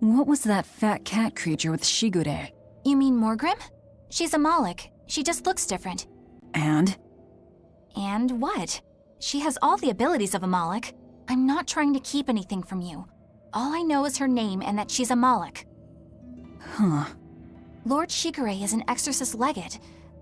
What was that fat cat creature with Shigure? You mean Morgrim? She's a Moloch. She just looks different. And? And what? She has all the abilities of a Moloch. I'm not trying to keep anything from you. All I know is her name and that she's a Moloch. Huh. Lord Shigure is an exorcist legate,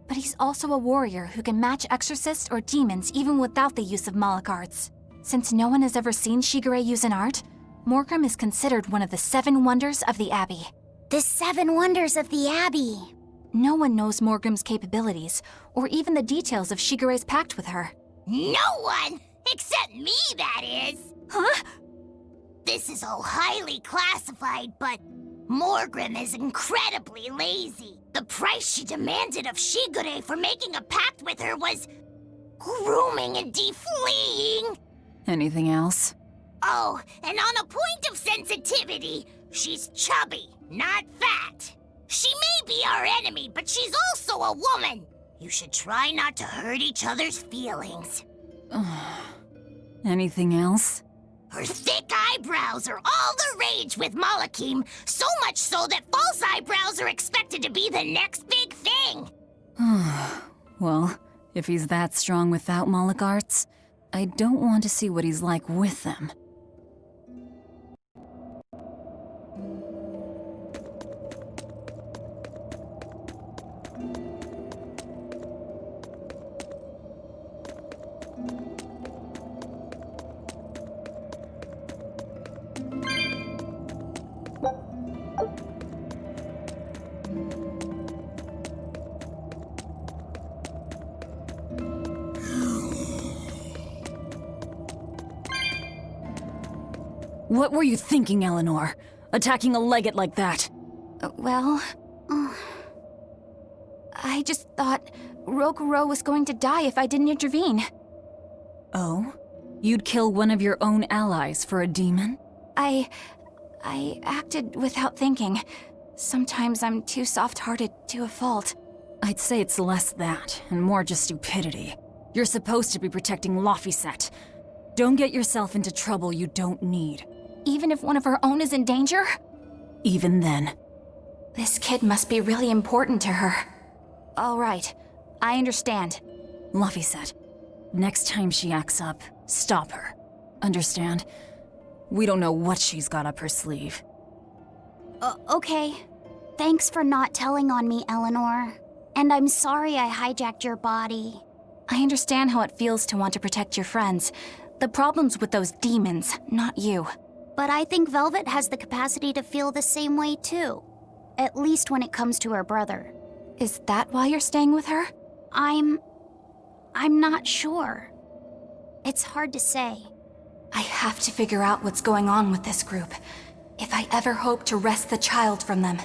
but he's also a warrior who can match exorcists or demons even without the use of Moloch arts. Since no one has ever seen Shigure use an art, Morgrim is considered one of the 7 wonders of the Abbey. The 7 wonders of the Abbey. No one knows Morgrim's capabilities, or even the details of Shigure's pact with her. No one! Except me, that is! Huh? This is all highly classified, but Morgrim is incredibly lazy. The price she demanded of Shigure for making a pact with her was grooming and defleeing. Anything else? Oh, and on a point of sensitivity, she's chubby, not fat. She may be our enemy, but she's also a woman. You should try not to hurt each other's feelings. Anything else? Her thick eyebrows are all the rage with Malakim, so much so that false eyebrows are expected to be the next big thing. Well, if he's that strong without Moloch arts, I don't want to see what he's like with them. What were you thinking, Eleanor? Attacking a legate like that? Well... I just thought Rokuro was going to die if I didn't intervene. Oh? You'd kill one of your own allies for a demon? I acted without thinking. Sometimes I'm too soft-hearted to a fault. I'd say it's less that, and more just stupidity. You're supposed to be protecting Laphicet. Don't get yourself into trouble you don't need. Even if one of her own is in danger? Even then. This kid must be really important to her. All right, I understand. Laphicet, next time she acts up, stop her. Understand? We don't know what she's got up her sleeve. Okay. Thanks for not telling on me, Eleanor. And I'm sorry I hijacked your body. I understand how it feels to want to protect your friends. The problem's with those demons, not you. But I think Velvet has the capacity to feel the same way too. At least when it comes to her brother. Is that why you're staying with her? I'm not sure. It's hard to say. I have to figure out what's going on with this group, if I ever hope to wrest the child from them.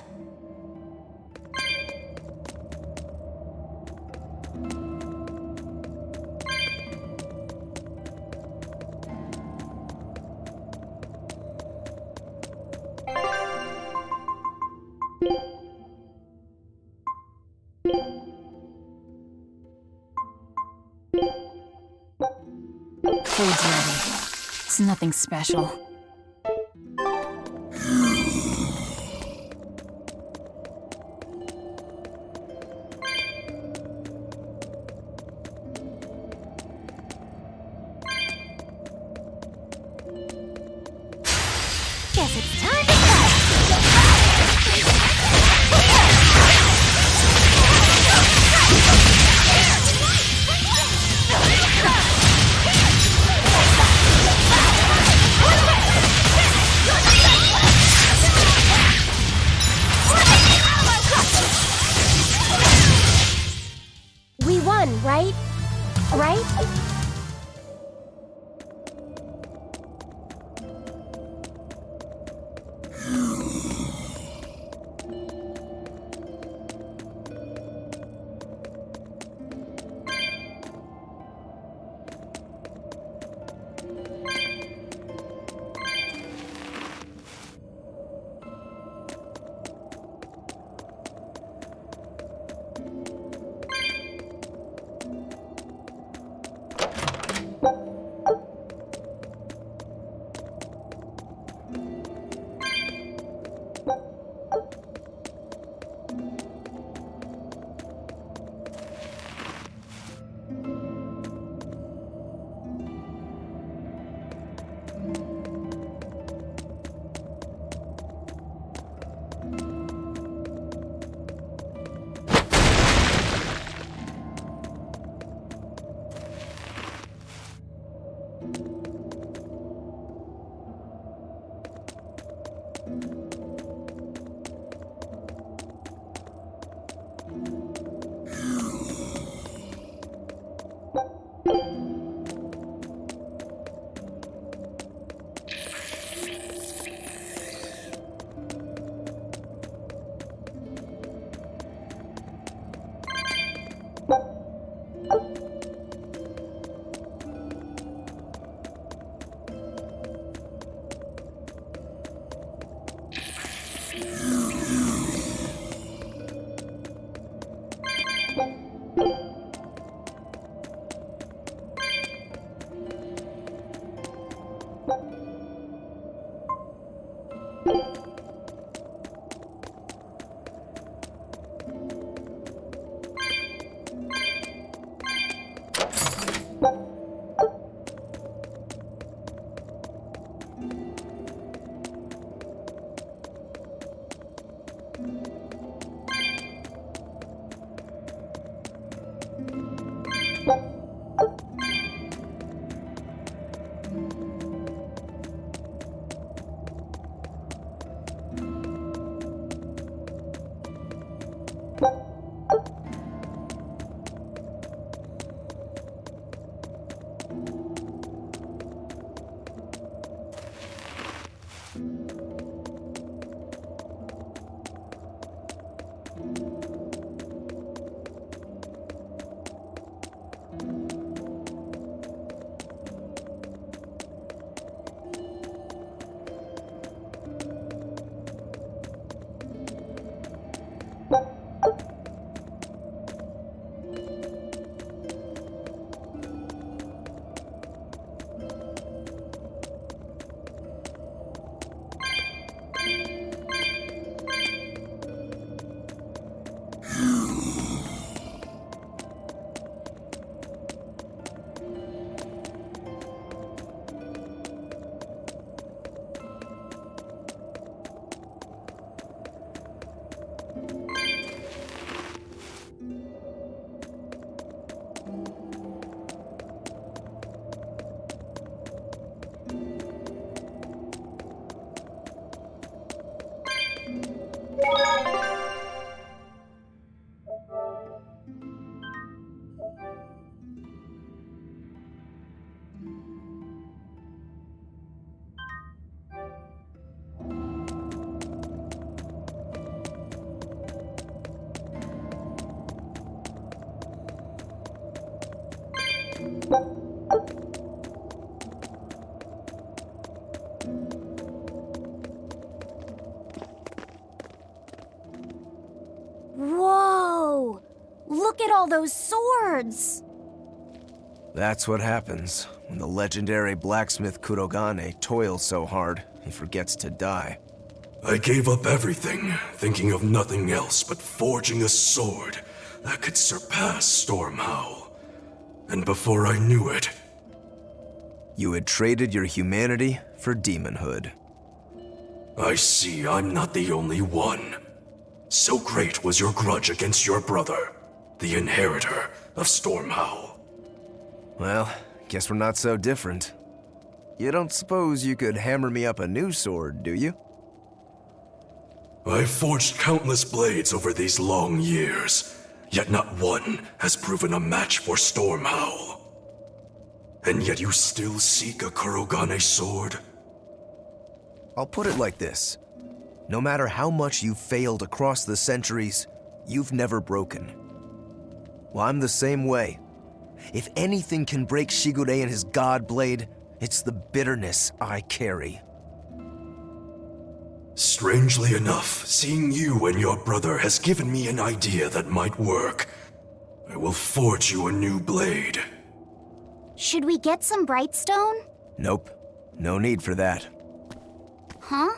Food's ready. It's nothing special. Guess it's time to go. We won, right? Right? Whoa! Look at all those swords! That's what happens when the legendary blacksmith Kurogane toils so hard, he forgets to die. I gave up everything, thinking of nothing else but forging a sword that could surpass Stormhowl. And before I knew it... You had traded your humanity for demonhood. I see I'm not the only one. So great was your grudge against your brother, the inheritor of Stormhowl. Well, guess we're not so different. You don't suppose you could hammer me up a new sword, do you? I've forged countless blades over these long years, yet not one has proven a match for Stormhowl. And yet you still seek a Kurogane sword? I'll put it like this. No matter how much you've failed across the centuries, you've never broken. Well, I'm the same way. If anything can break Shigure and his god blade, it's the bitterness I carry. Strangely enough, seeing you and your brother has given me an idea that might work. I will forge you a new blade. Should we get some Brightstone? Nope. No need for that. Huh?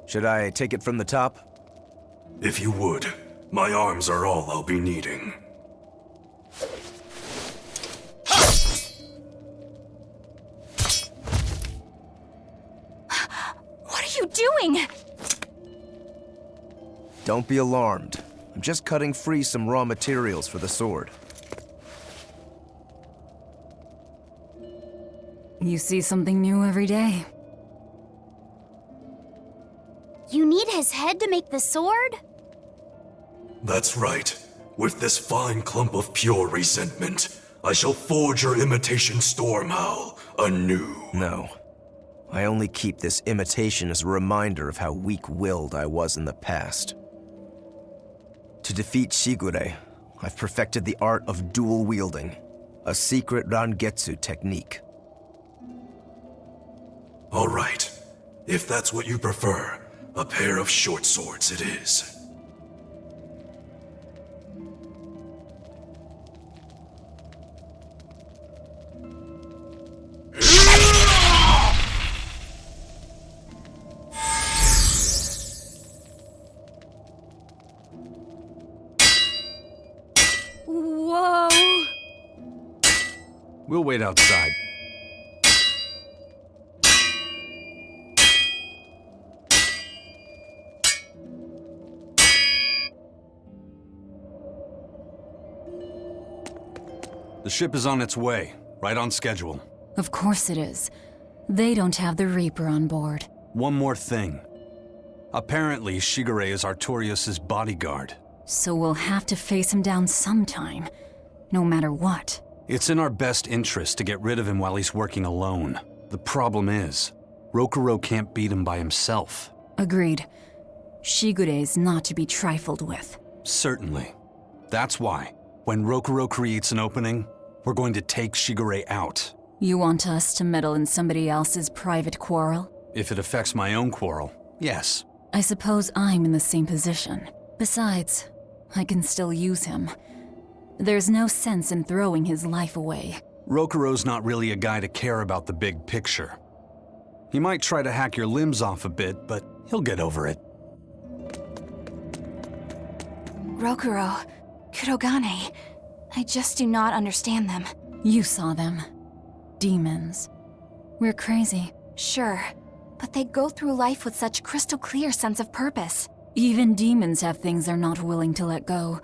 Should I take it from the top? If you would. My arms are all I'll be needing. What are you doing? Don't be alarmed. I'm just cutting free some raw materials for the sword. You see something new every day. You need his head to make the sword? That's right. With this fine clump of pure resentment, I shall forge your imitation storm howl anew. No. I only keep this imitation as a reminder of how weak-willed I was in the past. To defeat Shigure, I've perfected the art of dual wielding, a secret Rangetsu technique. All right. If that's what you prefer, a pair of short swords it is. Whoa! We'll wait outside. The ship is on its way, right on schedule. Of course it is. They don't have the Reaper on board. One more thing. Apparently, Shigure is Artorias' bodyguard. So we'll have to face him down sometime, no matter what. It's in our best interest to get rid of him while he's working alone. The problem is, Rokuro can't beat him by himself. Agreed. Shigure is not to be trifled with. Certainly. That's why, when Rokuro creates an opening, we're going to take Shigure out. You want us to meddle in somebody else's private quarrel? If it affects my own quarrel, yes. I suppose I'm in the same position. Besides, I can still use him. There's no sense in throwing his life away. Rokuro's not really a guy to care about the big picture. He might try to hack your limbs off a bit, but he'll get over it. Rokuro, Kurogane, I just do not understand them. You saw them. Demons. We're crazy. Sure, but they go through life with such crystal clear sense of purpose. Even demons have things they're not willing to let go.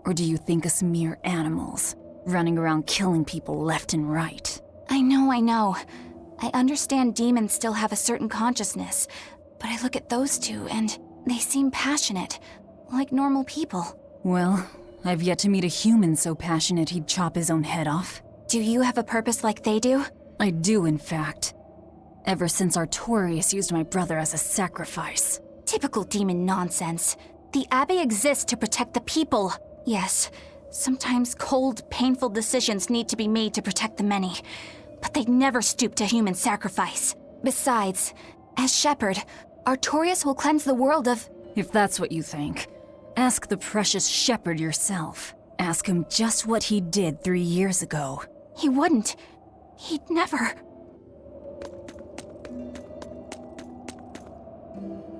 Or do you think us mere animals, running around killing people left and right? I know. I understand demons still have a certain consciousness, but I look at those two and they seem passionate, like normal people. Well, I've yet to meet a human so passionate he'd chop his own head off. Do you have a purpose like they do? I do, in fact. Ever since Artorias used my brother as a sacrifice. Typical demon nonsense. The Abbey exists to protect the people. Yes, sometimes cold, painful decisions need to be made to protect the many, but they never stoop to human sacrifice. Besides, as shepherd, Artorias will cleanse the world of... If that's what you think, ask the precious shepherd yourself. Ask him just what he did 3 years ago. He wouldn't. He'd never...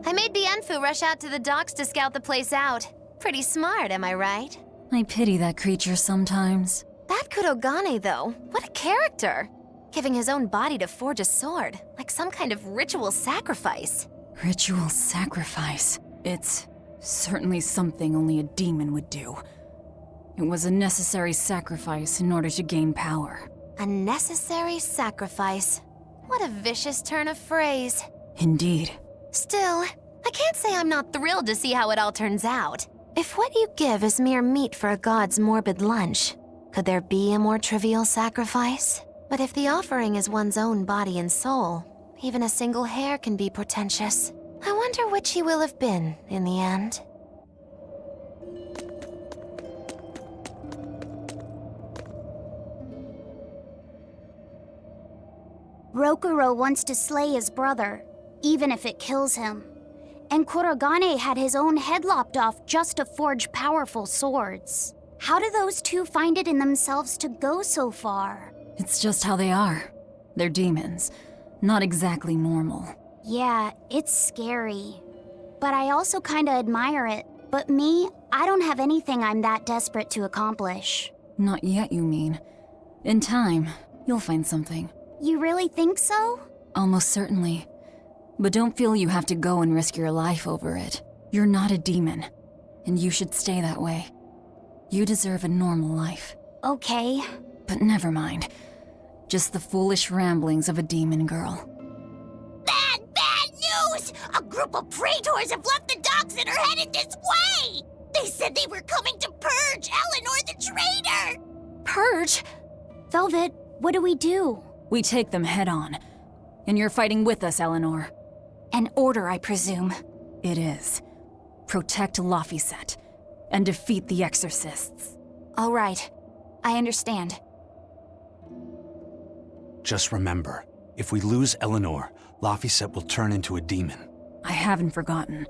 I made Bienfu rush out to the docks to scout the place out. Pretty smart, am I right? I pity that creature sometimes. That Kurogane, though, what a character! Giving his own body to forge a sword, like some kind of ritual sacrifice. Ritual sacrifice. It's certainly something only a demon would do. It was a necessary sacrifice in order to gain power. A necessary sacrifice. What a vicious turn of phrase. Indeed. Still, I can't say I'm not thrilled to see how it all turns out. If what you give is mere meat for a god's morbid lunch, could there be a more trivial sacrifice? But if the offering is one's own body and soul, even a single hair can be portentous. I wonder which he will have been in the end. Rokuro wants to slay his brother, even if it kills him. And Kurogane had his own head lopped off just to forge powerful swords. How do those two find it in themselves to go so far? It's just how they are. They're demons. Not exactly normal. Yeah, it's scary. But I also kinda admire it. But me, I don't have anything I'm that desperate to accomplish. Not yet, you mean. In time, you'll find something. You really think so? Almost certainly. But don't feel you have to go and risk your life over it. You're not a demon, and you should stay that way. You deserve a normal life. Okay. But never mind. Just the foolish ramblings of a demon girl. Bad news! A group of praetors have left the docks and are headed this way! They said they were coming to purge Eleanor the traitor! Purge? Velvet, what do we do? We take them head on. And you're fighting with us, Eleanor. An order, I presume. It is. Protect Laphicet and defeat the exorcists. All right. I understand. Just remember, if we lose Eleanor, Laphicet will turn into a demon. I haven't forgotten.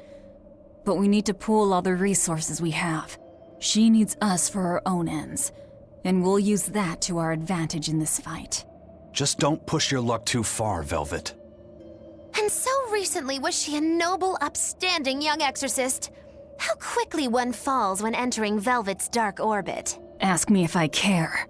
But we need to pool all the resources we have. She needs us for her own ends. And we'll use that to our advantage in this fight. Just don't push your luck too far, Velvet. And so recently was she a noble, upstanding young exorcist. How quickly one falls when entering Velvet's dark orbit. Ask me if I care.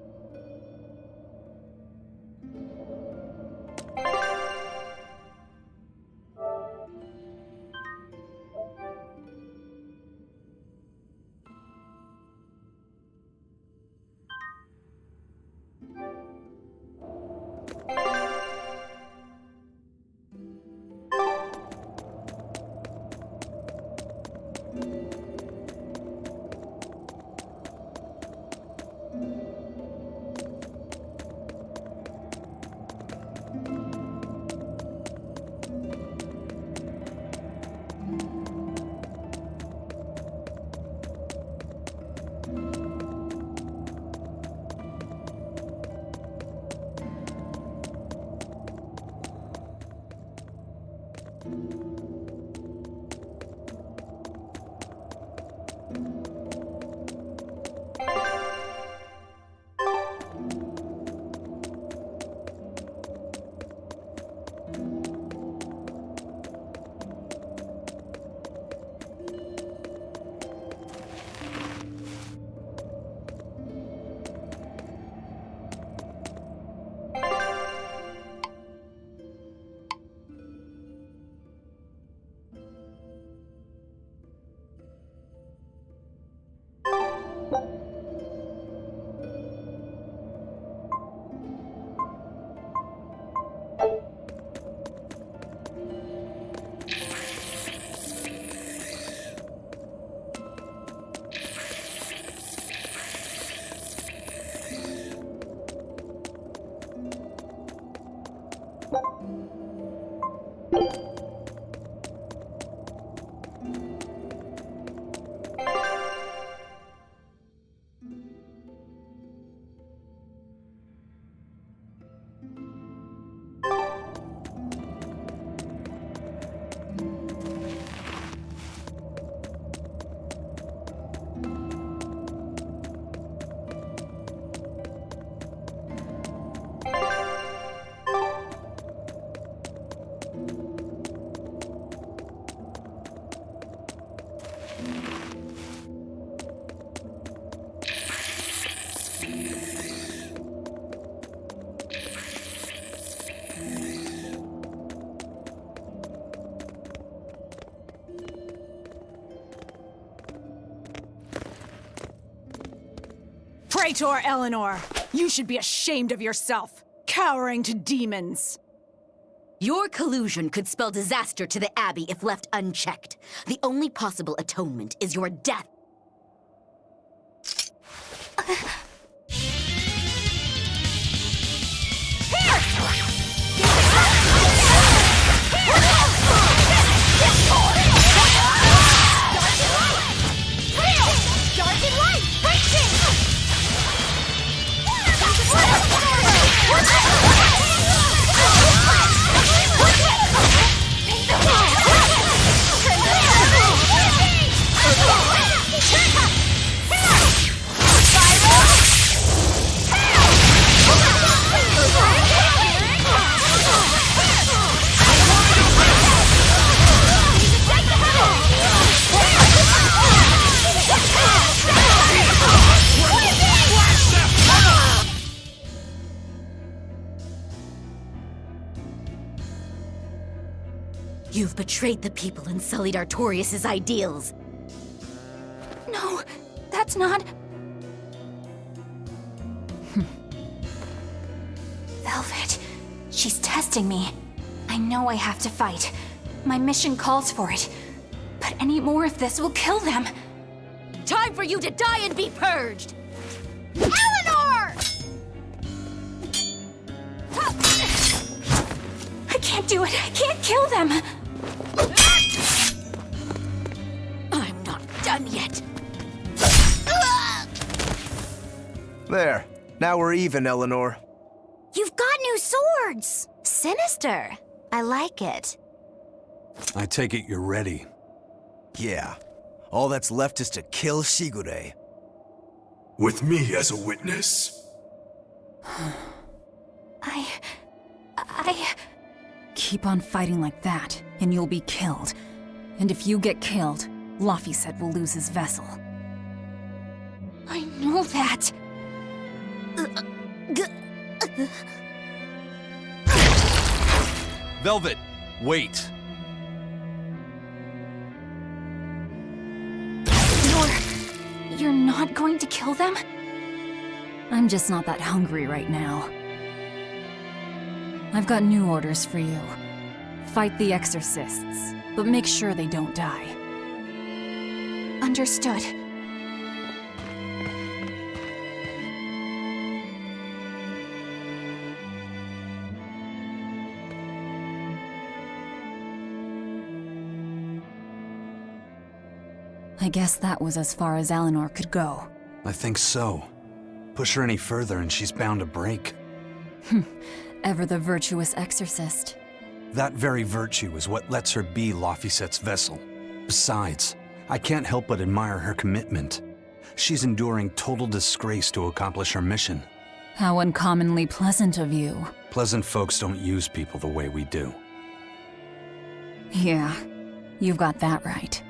Praetor Eleanor, you should be ashamed of yourself, cowering to demons. Your collusion could spell disaster to the Abbey if left unchecked. The only possible atonement is your death. You've betrayed the people and sullied Artorius' ideals. No, that's not... Velvet. She's testing me. I know I have to fight. My mission calls for it. But any more of this will kill them. Time for you to die and be purged! Eleanor! I can't do it. I can't kill them. I'm not done yet. There. Now we're even, Eleanor. You've got new swords! Sinister. I like it. I take it you're ready. Yeah. All that's left is to kill Shigure. With me as a witness. I... Keep on fighting like that, and you'll be killed. And if you get killed, Laphicet will lose his vessel. I know that. Velvet, wait. You're not going to kill them? I'm just not that hungry right now. I've got new orders for you. Fight the exorcists, but make sure they don't die. Understood. I guess that was as far as Eleanor could go. I think so. Push her any further and she's bound to break. Ever the virtuous exorcist. That very virtue is what lets her be Laphicet's vessel. Besides, I can't help but admire her commitment. She's enduring total disgrace to accomplish her mission. How uncommonly pleasant of you. Pleasant folks don't use people the way we do. Yeah, you've got that right.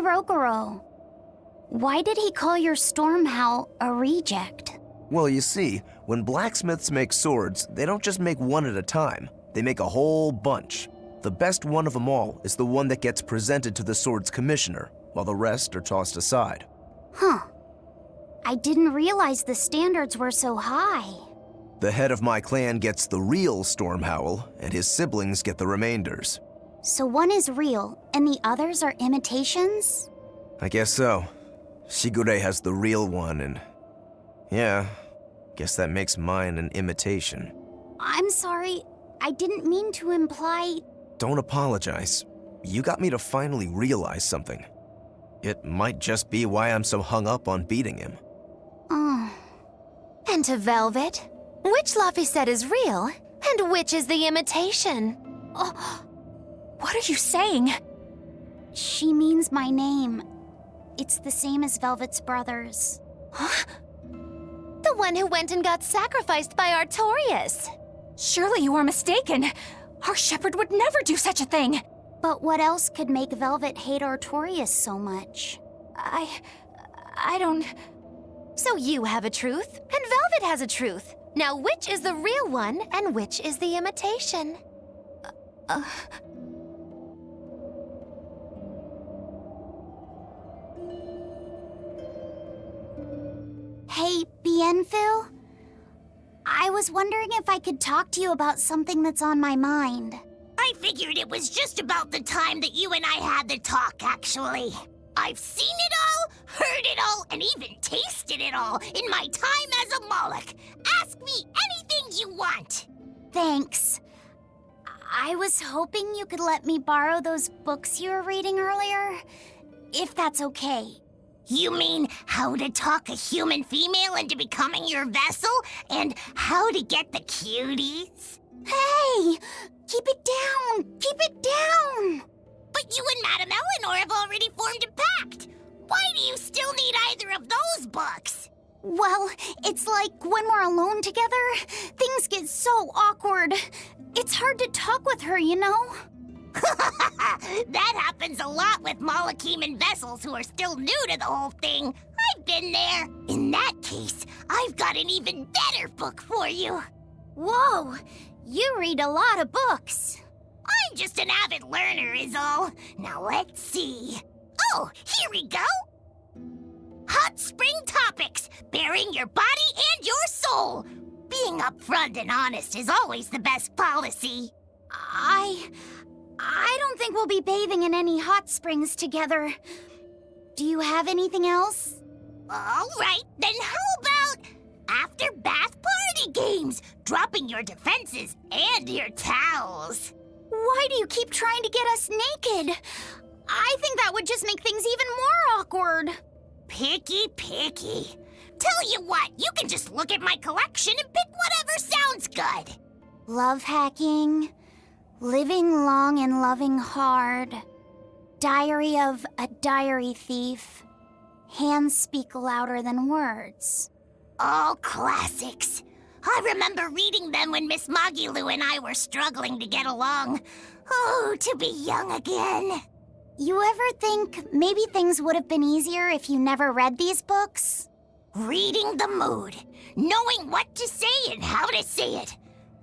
Shiroguro. Why did he call your storm howl a reject? Well, you see, when blacksmiths make swords, they don't just make one at a time. They make a whole bunch. The best one of them all is the one that gets presented to the sword's commissioner, while the rest are tossed aside. Huh. I didn't realize the standards were so high. The head of my clan gets the real storm howl, and his siblings get the remainders. So one is real, and the others are imitations? I guess so. Shigure has the real one, and yeah, guess that makes mine an imitation. I'm sorry, I didn't mean to imply... Don't apologize. You got me to finally realize something. It might just be why I'm so hung up on beating him. Oh. And to Velvet, which Laphicet is real, and which is the imitation? Oh, what are you saying? She means my name. It's the same as Velvet's brothers. Huh? The one who went and got sacrificed by Artorias. Surely you are mistaken. Our shepherd would never do such a thing. But what else could make Velvet hate Artorias so much? I don't... So you have a truth, and Velvet has a truth. Now which is the real one, and which is the imitation? Hey, Bienfil? I was wondering if I could talk to you about something that's on my mind. I figured it was just about the time that you and I had the talk, actually. I've seen it all, heard it all, and even tasted it all in my time as a Moloch. Ask me anything you want. Thanks. I was hoping you could let me borrow those books you were reading earlier, if that's okay. You mean how to talk a human female into becoming your vessel, and how to get the cuties? Hey! Keep it down! Keep it down! But you and Madame Eleanor have already formed a pact. Why do you still need either of those books? Well, it's like when we're alone together, things get so awkward. It's hard to talk with her, you know? That happens a lot with Malachiman vessels who are still new to the whole thing. I've been there. In that case, I've got an even better book for you. Whoa, you read a lot of books. I'm just an avid learner is all. Now let's see. Oh, here we go. Hot Spring Topics, bearing your body and your soul. Being upfront and honest is always the best policy. I don't think we'll be bathing in any hot springs together. Do you have anything else? All right, then how about after bath party games, dropping your defenses and your towels? Why do you keep trying to get us naked? I think that would just make things even more awkward. Picky. Tell you what, you can just look at my collection and pick whatever sounds good. Love hacking, living long and loving hard, diary of a diary thief, hands speak louder than words. All classics. I remember reading them when Miss Magilu and I were struggling to get along. Oh, to be young again. You ever think maybe things would have been easier if you never read these books? Reading the mood, knowing what to say and how to say it.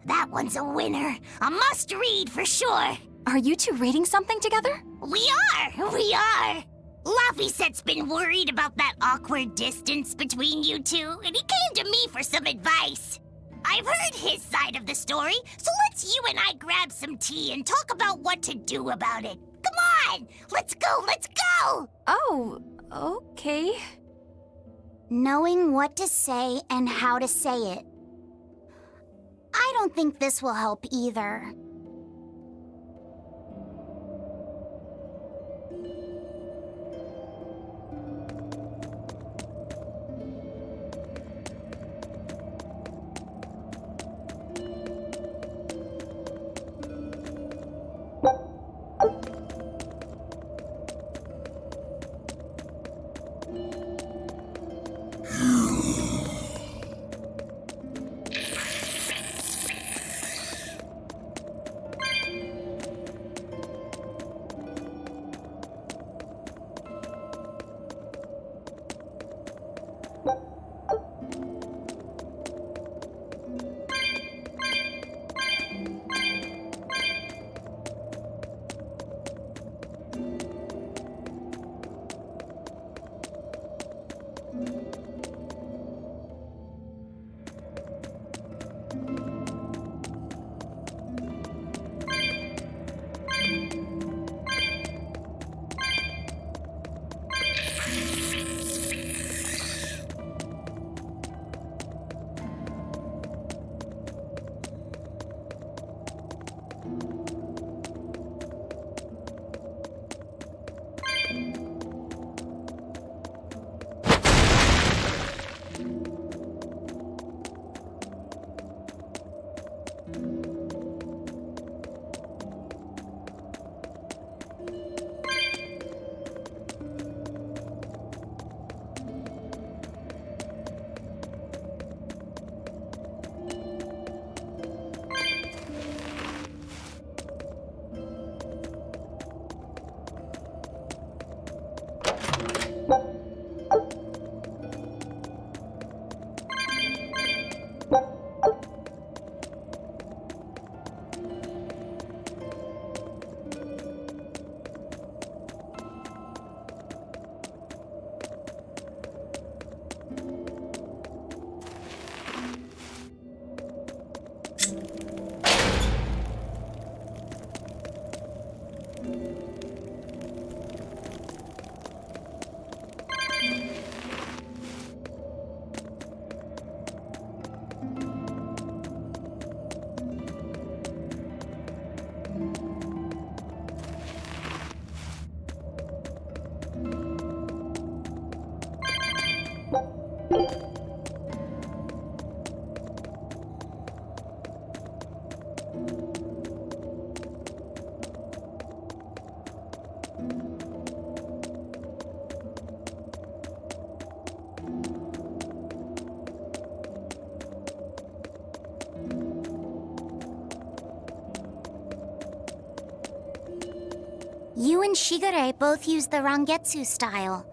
That one's a winner. A must-read for sure. Are you two reading something together? We are. Laphicet's been worried about that awkward distance between you two, and he came to me for some advice. I've heard his side of the story, so let's you and I grab some tea and talk about what to do about it. Come on, let's go! Oh, okay. Knowing what to say and how to say it. I don't think this will help either. You and Shigure both use the Rangetsu style.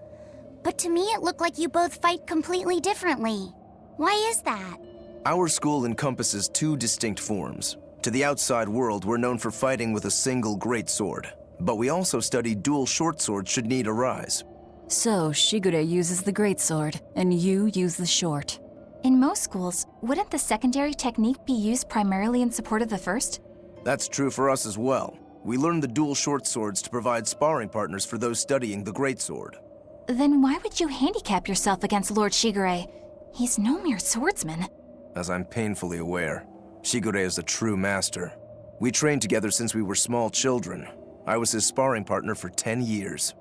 But to me it looked like you both fight completely differently. Why is that? Our school encompasses two distinct forms. To the outside world, we're known for fighting with a single greatsword. But we also study dual short swords should need arise. So, Shigure uses the greatsword, and you use the short. In most schools, wouldn't the secondary technique be used primarily in support of the first? That's true for us as well. We learn the dual short swords to provide sparring partners for those studying the greatsword. Then why would you handicap yourself against Lord Shigure? He's no mere swordsman. As I'm painfully aware, Shigure is a true master. We trained together since we were small children. I was his sparring partner for 10 years.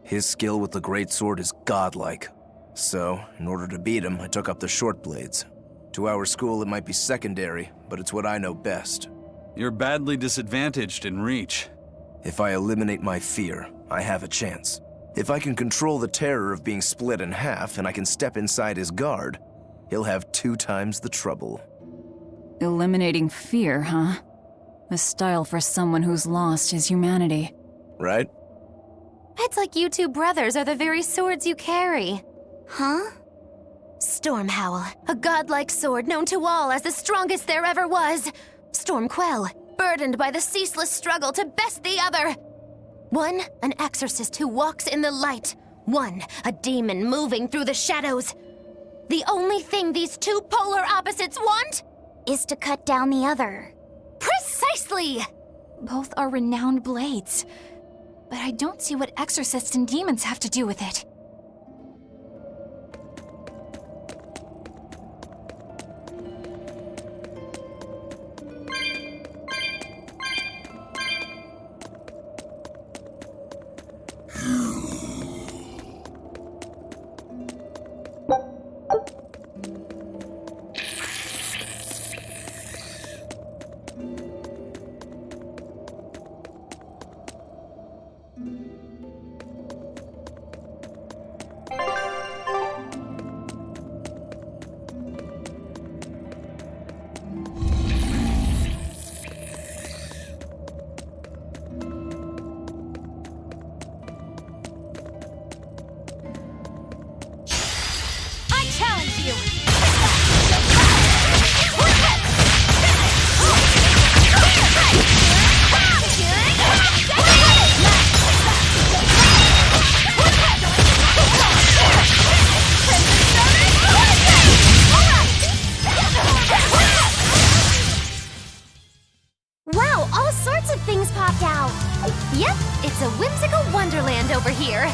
His skill with the greatsword is godlike. So, in order to beat him, I took up the short blades. To our school, it might be secondary, but it's what I know best. You're badly disadvantaged in reach. If I eliminate my fear, I have a chance. If I can control the terror of being split in half and I can step inside his guard, he'll have 2 times the trouble. Eliminating fear, huh? A style for someone who's lost his humanity. Right? It's like you two brothers are the very swords you carry. Huh? Stormhowl, a godlike sword known to all as the strongest there ever was. Stormquell, burdened by the ceaseless struggle to best the other. One, an exorcist who walks in the light. One, a demon moving through the shadows. The only thing these two polar opposites want Is to cut down the other. precisely. Both are renowned blades. But I don't see what exorcists and demons have to do with it. Wow, all sorts of things popped out! Yep, it's a whimsical wonderland over here.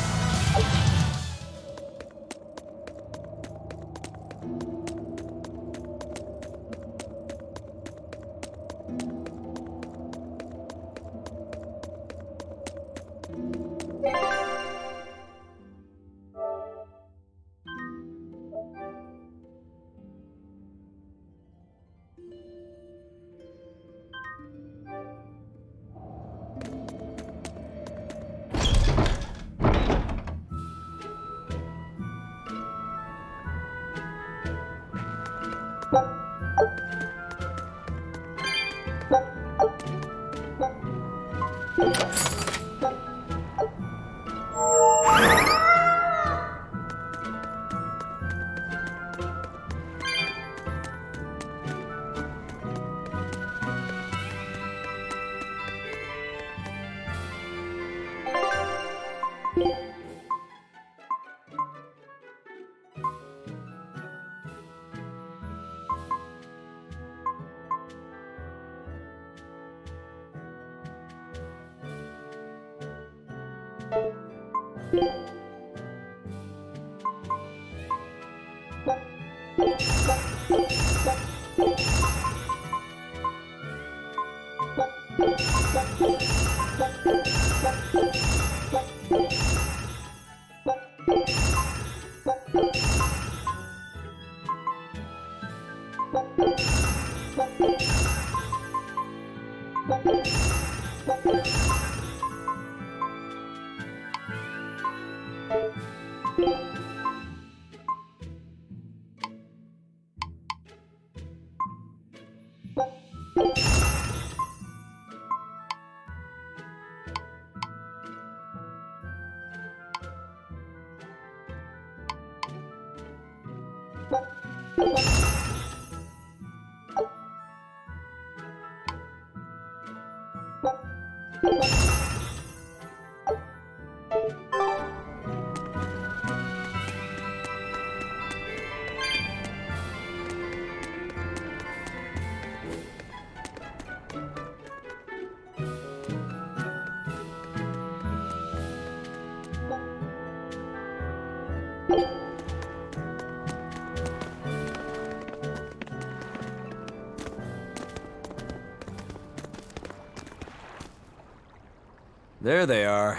There they are.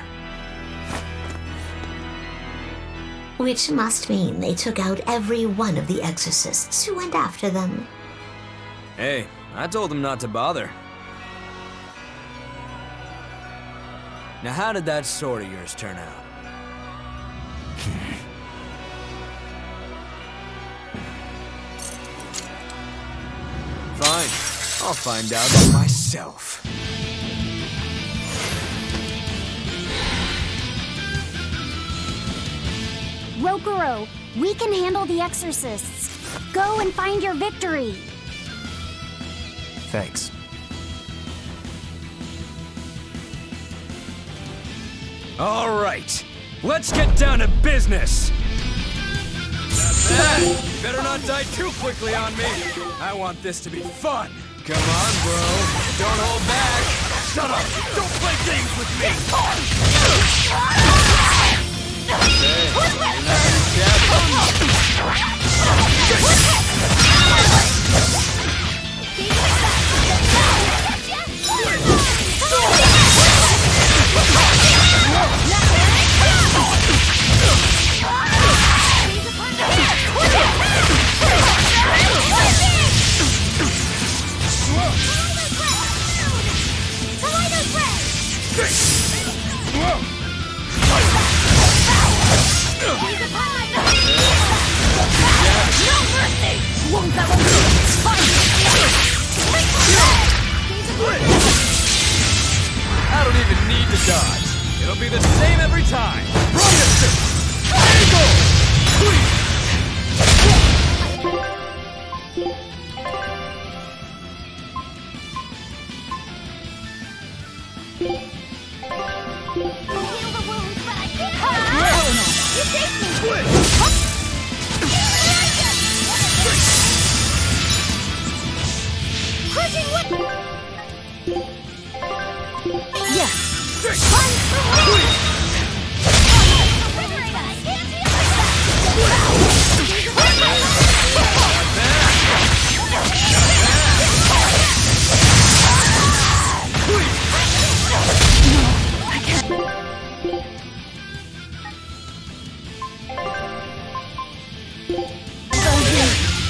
Which must mean they took out every one of the exorcists who went after them. Hey, I told them not to bother. Now how did that sword of yours turn out? Fine, I'll find out for myself. Rokuro, we can handle the exorcists. Go and find your victory. Thanks. All right, let's get down to business. Not bad. You better not die too quickly on me. I want this to be fun. Come on, bro. Don't hold back. Shut up. Don't play games with me. Hey, you're not too shabby. I don't even need to dodge. It'll be the same every time.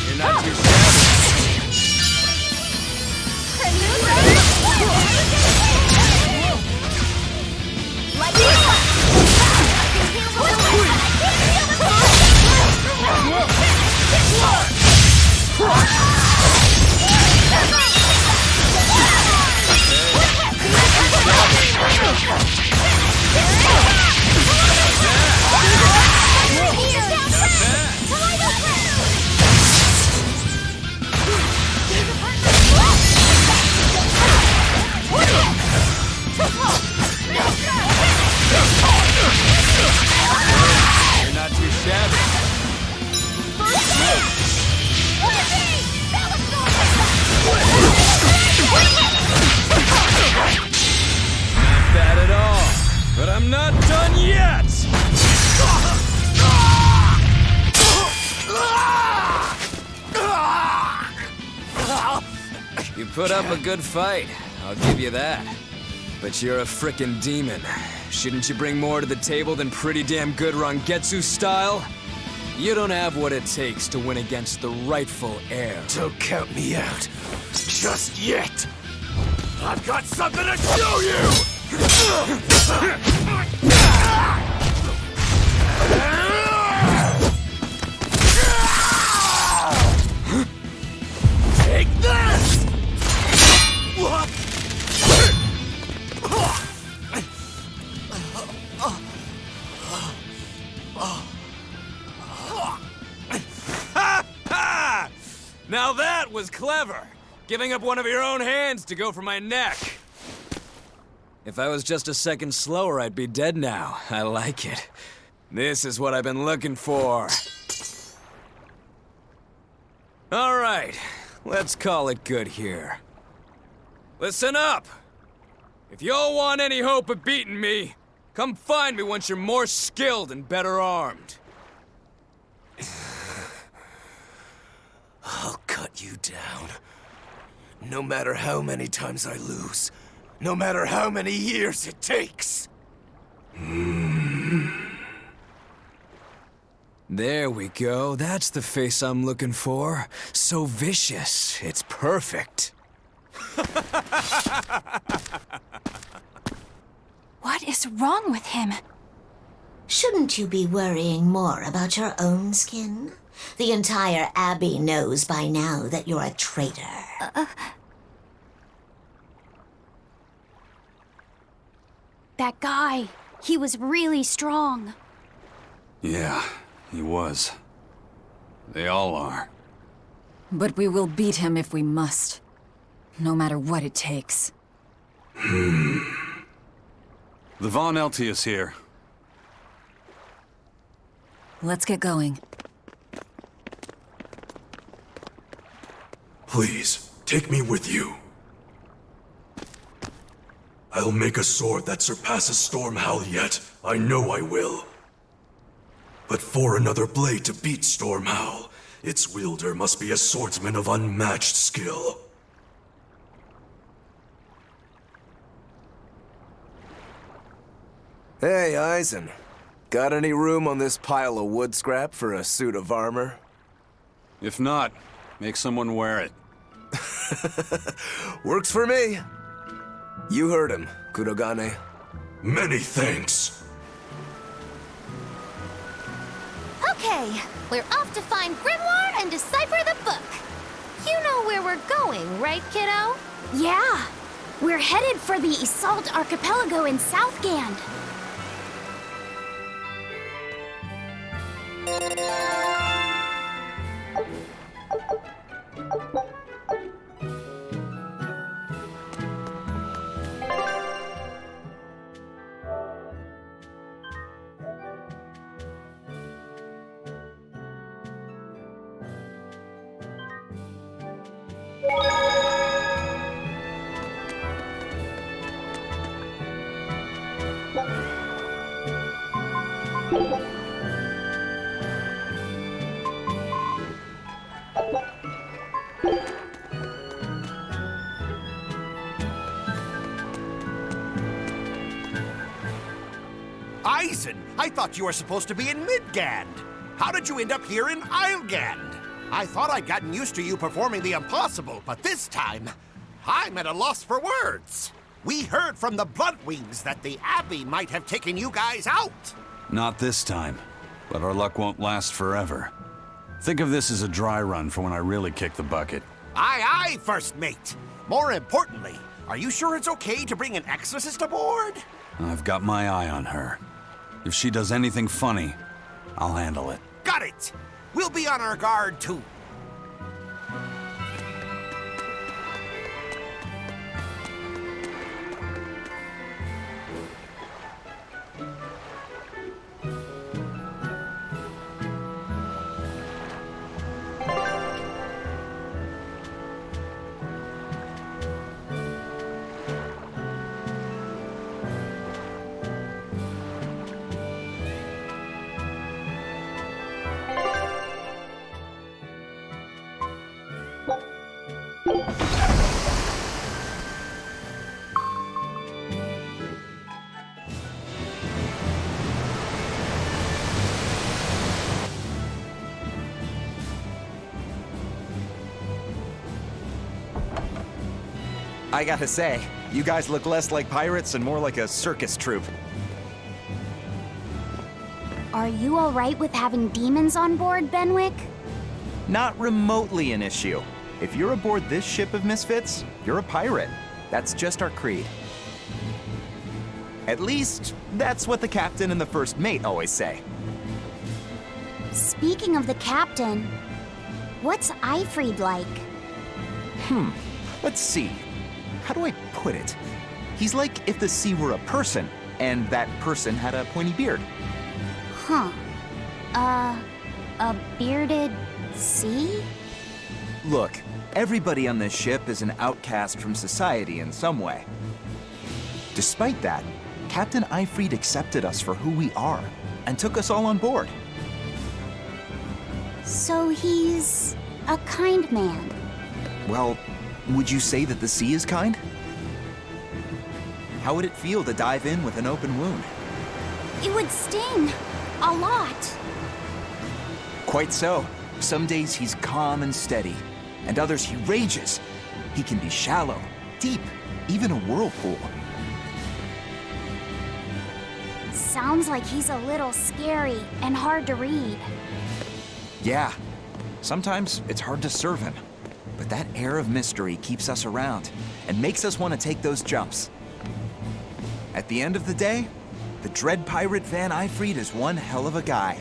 You're not too shabby. You're not too shabby. Not bad at all, but I'm not done yet! You put up a good fight, I'll give you that. But you're a frickin' demon. Shouldn't you bring more to the table than pretty damn good Rangetsu style? You don't have what it takes to win against the rightful heir. Don't count me out. Just yet. I've got something to show you! Take this! Now that was clever! Giving up one of your own hands to go for my neck. If I was just a second slower, I'd be dead now. I like it. This is what I've been looking for. All right, let's call it good here. Listen up! If y'all want any hope of beating me, come find me once you're more skilled and better armed. you down. No matter how many times I lose. No matter how many years it takes. There we go. That's the face I'm looking for. So vicious. It's perfect. What is wrong with him? Shouldn't you be worrying more about your own skin? The entire Abbey knows by now that you're a traitor. That guy, he was really strong. Yeah, he was. They all are. But we will beat him if we must. No matter what it takes. The Von Elty is here. Let's get going. Please, take me with you. I'll make a sword that surpasses Stormhowl yet. I know I will. But for another blade to beat Stormhowl, its wielder must be a swordsman of unmatched skill. Hey, Eisen. Got any room on this pile of wood scrap for a suit of armor? If not, make someone wear it. Works for me. You heard him, Kurogane. Many thanks. Okay, we're off to find Grimoire and decipher the book. You know where we're going, right, kiddo? Yeah, we're headed for the Assault Archipelago in Southgand. Eisen, I thought you were supposed to be in Midgand. How did you end up here in Islegand? I thought I'd gotten used to you performing the impossible, but this time, I'm at a loss for words. We heard from the Bloodwings that the Abbey might have taken you guys out. Not this time, but our luck won't last forever. Think of this as a dry run for when I really kick the bucket. Aye, aye, First Mate. More importantly, are you sure it's okay to bring an exorcist aboard? I've got my eye on her. If she does anything funny, I'll handle it. Got it! We'll be on our guard, too. I gotta say, you guys look less like pirates and more like a circus troupe. Are you all right with having demons on board, Benwick? Not remotely an issue. If you're aboard this ship of misfits, you're a pirate. That's just our creed. At least, that's what the captain and the first mate always say. Speaking of the captain, what's Eifried like? Let's see. How do I put it? He's like if the sea were a person, and that person had a pointy beard. Huh. A bearded sea? Look, everybody on this ship is an outcast from society in some way. Despite that, Captain Eifried accepted us for who we are, and took us all on board. So he's a kind man. Well, would you say that the sea is kind? How would it feel to dive in with an open wound? It would sting. A lot. Quite so. Some days he's calm and steady, and others he rages. He can be shallow, deep, even a whirlpool. Sounds like he's a little scary and hard to read. Yeah, sometimes it's hard to serve him, but that air of mystery keeps us around and makes us want to take those jumps. At the end of the day, the dread pirate Van Eyfried is one hell of a guy.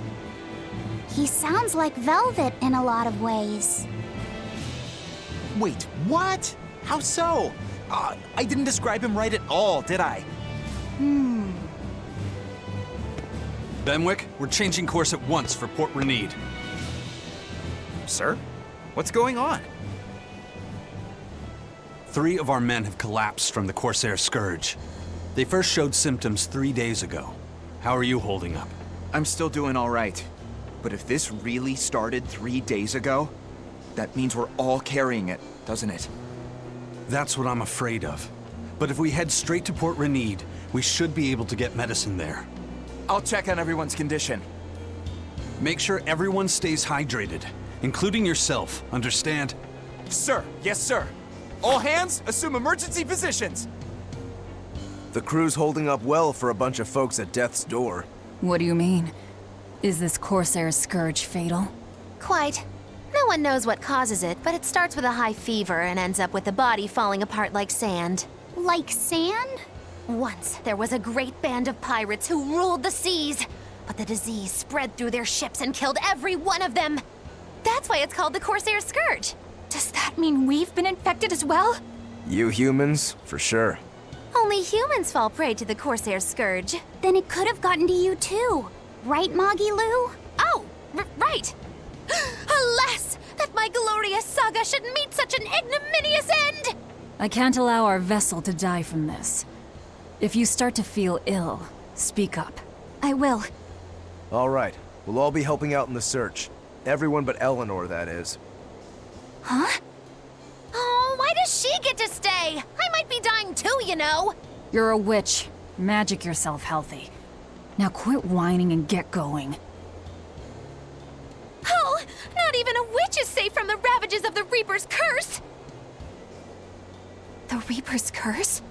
He sounds like Velvet in a lot of ways. Wait, what? How so? I didn't describe him right at all, did I? Benwick, we're changing course at once for Port Renede. Sir? What's going on? 3 of our men have collapsed from the Corsair Scourge. They first showed symptoms 3 days ago. How are you holding up? I'm still doing all right. But if this really started 3 days ago, that means we're all carrying it, doesn't it? That's what I'm afraid of. But if we head straight to Port Renede, we should be able to get medicine there. I'll check on everyone's condition. Make sure everyone stays hydrated, including yourself, understand? Sir, yes sir. All hands, assume emergency positions. The crew's holding up well for a bunch of folks at death's door. What do you mean? Is this Corsair's Scourge fatal? Quite. No one knows what causes it, but it starts with a high fever and ends up with the body falling apart like sand. Like sand? Once, there was a great band of pirates who ruled the seas, but the disease spread through their ships and killed every one of them. That's why it's called the Corsair Scourge. Does that mean we've been infected as well? You humans, for sure. Only humans fall prey to the Corsair Scourge. Then it could have gotten to you too. Right, Moggy Lou? Oh, right! Alas, that my glorious saga should meet such an ignominious end! I can't allow our vessel to die from this. If you start to feel ill, speak up. I will. All right, we'll all be helping out in the search. Everyone but Eleanor, that is. Huh? Oh, why does she get to stay? I might be dying too, you know. You're a witch. Magic yourself healthy. Now quit whining and get going. Oh, not even a witch is safe from the ravages of the Reaper's curse! The Reaper's curse?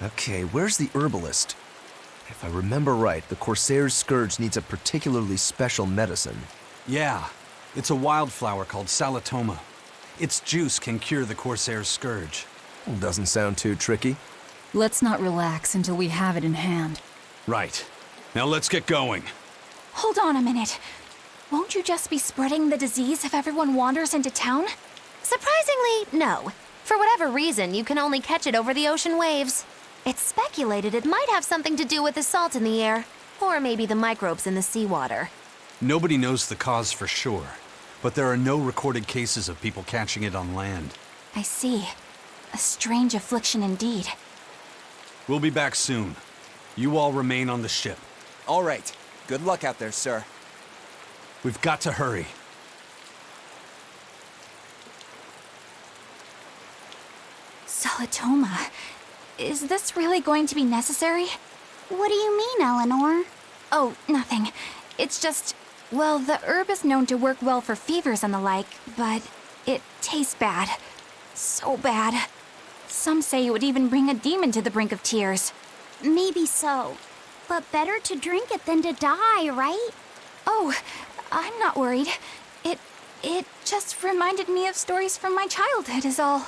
Okay, where's the herbalist? If I remember right, the Corsair's Scourge needs a particularly special medicine. Yeah, it's a wildflower called Salatoma. Its juice can cure the Corsair's Scourge. Doesn't sound too tricky. Let's not relax until we have it in hand. Right. Now let's get going. Hold on a minute. Won't you just be spreading the disease if everyone wanders into town? Surprisingly, no. For whatever reason, you can only catch it over the ocean waves. It's speculated it might have something to do with the salt in the air, or maybe the microbes in the seawater. Nobody knows the cause for sure, but there are no recorded cases of people catching it on land. I see. A strange affliction indeed. We'll be back soon. You all remain on the ship. All right. Good luck out there, sir. We've got to hurry. Salatoma. Is this really going to be necessary? What do you mean, Eleanor? Oh, nothing. It's just, well, the herb is known to work well for fevers and the like, but it tastes bad. So bad. Some say it would even bring a demon to the brink of tears. Maybe so. But better to drink it than to die, right? Oh, I'm not worried. It just reminded me of stories from my childhood is all.